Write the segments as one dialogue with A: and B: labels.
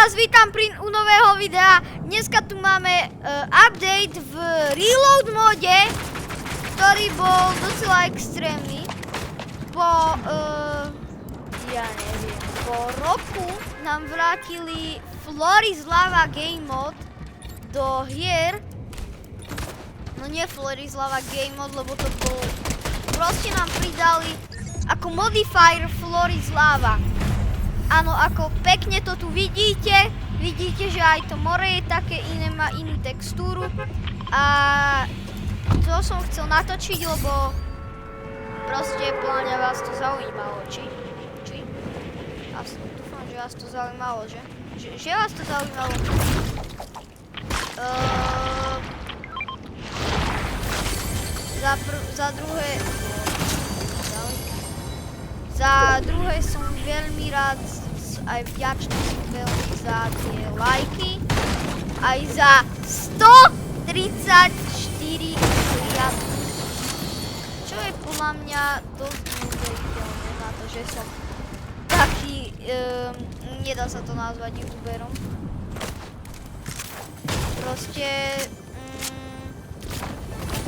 A: vás vítam u nového videa. Dneska tu máme update v reload mode, ktorý bol docela extrémny. Po roku nám vrátili Floris Lava Game Mode do hier. No nie Floris Lava Game Mode, lebo to bol... Proste nám pridali ako modifier Floris Lava. Áno, ako pekne to tu vidíte. Vidíte, že aj to more je také iné, má inú textúru. A to som chcel natočiť, lebo proste podľa mňa vás to zaujímalo, či? Dúfam, že vás to zaujímalo, že? Že vás to zaujímalo. Za druhé som veľmi rád, aj vďačný som veľmi za tie lajky. Aj za 134 riadky. Čo je podľa mňa dosť neuveriteľné na to, že som taký, nedá sa to nazvať youtuberom. Proste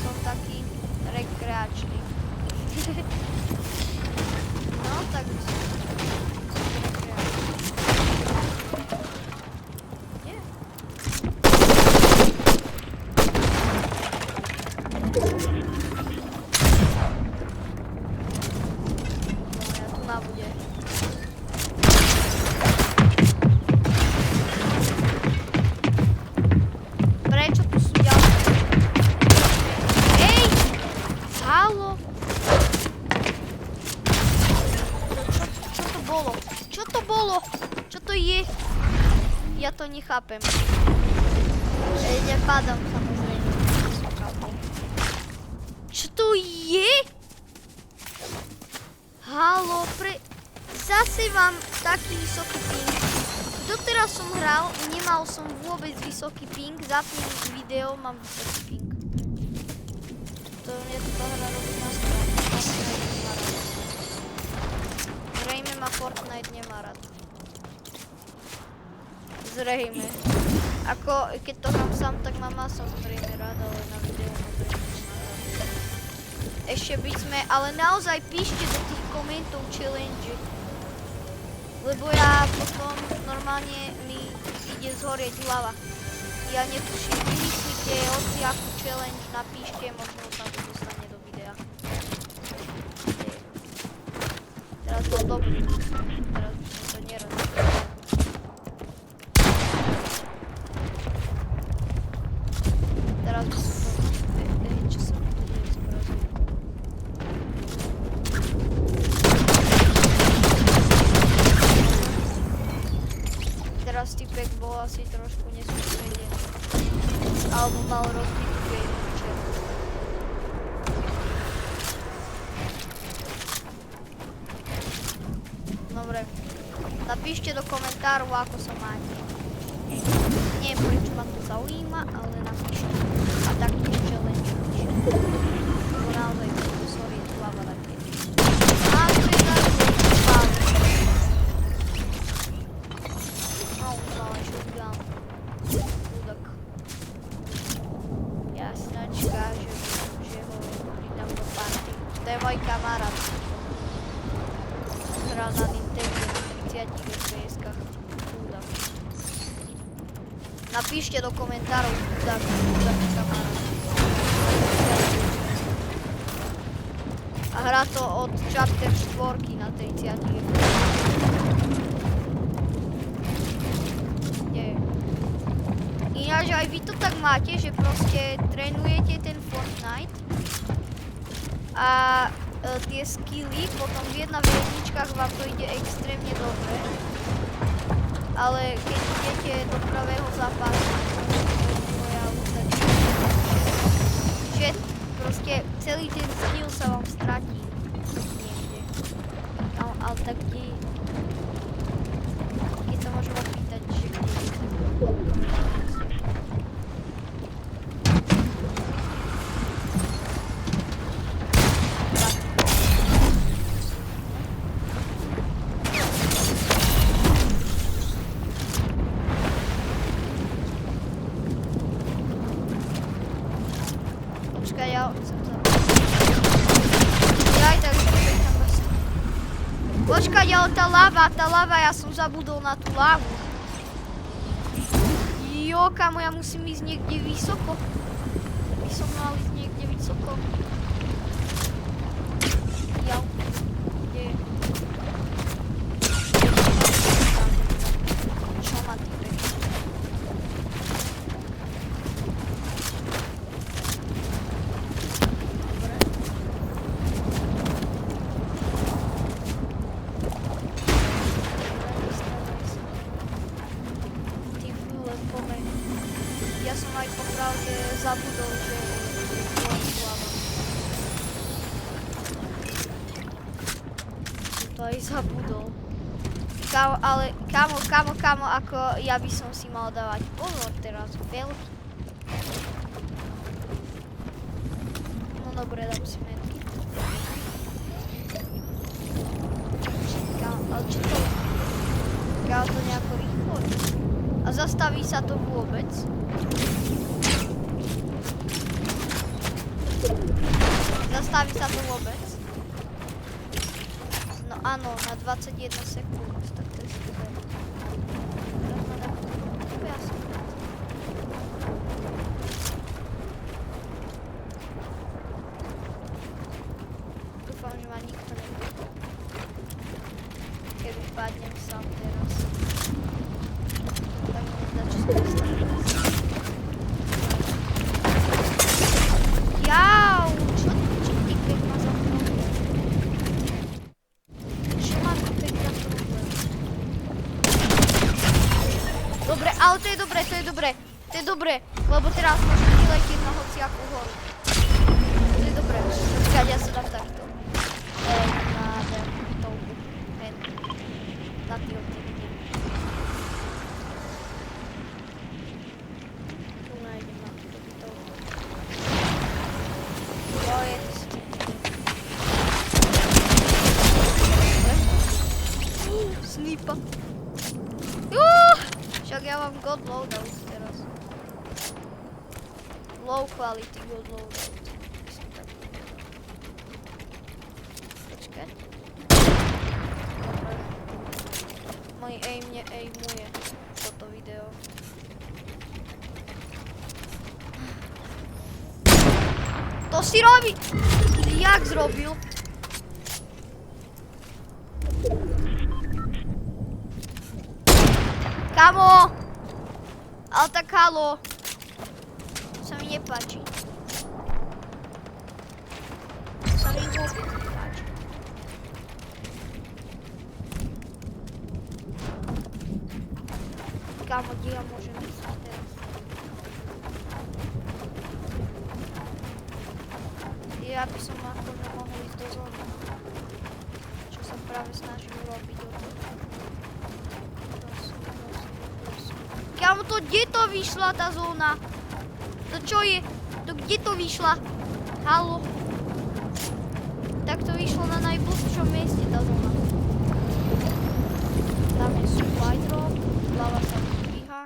A: som taký rekreačný. No, tak by som rekreačný. Nie. Moja tu nabude. Prečo tu sú ďalšie? Hej! Halo! Čo to bolo? Čo to bolo? Čo to je? Ja to nechápem. Nepadám samozrejme. Čo to je? Halo, zase mám taký vysoký ping. Doteraz som hral, nemal som vôbec vysoký ping, zapnem video, mám vysoký ping. To mne to hra robí na stranu. Zrejme ma Fortnite nemá rád. Zrejme. Ako, keď to hrám sám, tak ma samozrejme rád, ale na videu ma zrejme nemá rád. Ešte by sme, ale naozaj píšte do tých komentov challenge. Lebo ja potom normálne mi ide zhorieť hlava. Ja netuším, vymyslíte hociakú challenge, napíšte, možno sa to dostane do videa. Teraz bol dobrý. Teraz by som to nerozhodol. Teraz by som to... čo som tu nespravil? Teraz typek bol asi trošku nesústredený. Alebo mal rozbitú gejmoče. Dobre. Napíšte do komentárov, ako sa máte. Neviem, prečo vám to zaujíma, ale napíšte. A taktiež challenge píšte. Lebo naozaj to sorry, hlava také. Mám teda hlava. No, už mám aj shotgun. Chudák. Jasnačka, že ho pridám do party. To je môj kamarát. Hrá na Nintendo 30 FPS-kách. Chudák. Napíšte do komentárov chudák kamarát. A hrá to od chapter 4 na 30 FPS. Ináč aj vy to tak máte, že proste trénujete ten Fortnite a tie skilly, potom v 1v1 vám to ide extrémne dobre, ale keď idete do pravého zápasu, že proste celý ten skill sa vám stratí niekde. Ale tak kde... Keď sa môžem opýtať, že kde je ten... tá lava, ja som zabudol na tú lávu. Jo, kamo, ja musím ísť niekde vysoko. By som mal ísť niekde vysoko. Jau. Kde je? Čo ma ty pekne? Ja som aj popravde zabudol, že je hlava. Som to aj zabudol. Ale kamo, ako ja by som si mal dávať pozor teraz, veľký. No dobre, dám si metky. Ale čo to? Káva to nejako rýchlo? A zastaví sa to vôbec? Zastaví sa to vôbec? No áno, na 21 sekúnd, tak to je super. Teraz ma dá... Ja som... Dúfam, že ma nikto nebude. Keby padnem sám teraz. Tak mi zdá, čo sa stane. Jau! Čo ty pek ma zaprobuje? Čo ma tu pek zaprobuje? Dobre, ale to je dobré, to je dobré, lebo teraz môžem vyletieť na hociakú horu. To je dobré, počkať, ja sa dám takto. Na touku, na ty odtedy. Tu nájdem na túto bytovku. Jo, je to snipa. Však ja mám god loadout teraz. Low quality god loadout. Počkať. Dobre. Môj aim neaimuje toto video. To si robí! Jak zrobil? Kamo! Ale tak halo. Sa mi nepáči. Sa mi vôbec nepáči. Kamo, kde ja môžem ísť teraz? Ja by som akože mohol ísť do zóny. Čo sa práve snažím urobiť do toho. Kámo, to kde to vyšla tá zóna? To čo je? To kde to vyšla? Halo? Tak to vyšlo na najblbšom mieste tá zóna. Tam je supply drop, hlava sa dvíha.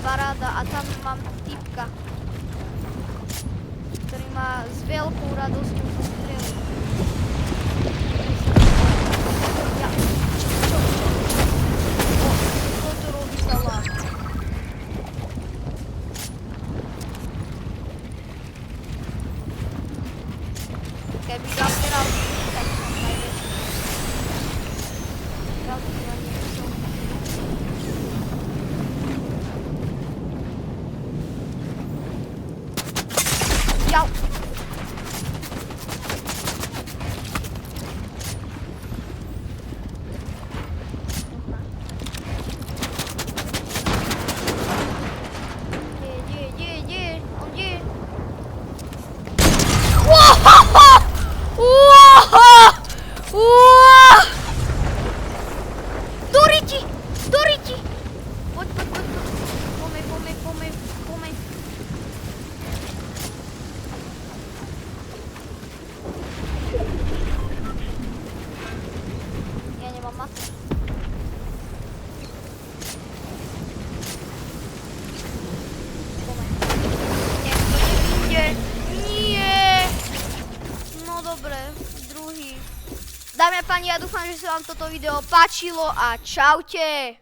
A: Paráda, a tam mám typka, ktorý má s veľkou radosťou postrelil. Ja, čo? Čo to robí za láva? Keby zasteral, tak som najväčší. Pravdu ma nechcel. Jau! Doriti! Poď. Poďme. Ja nemám mapu. Poďme. Nie. No dobre, druhý. Dámy a páni, ja dúfam, že sa vám toto video páčilo a čaute.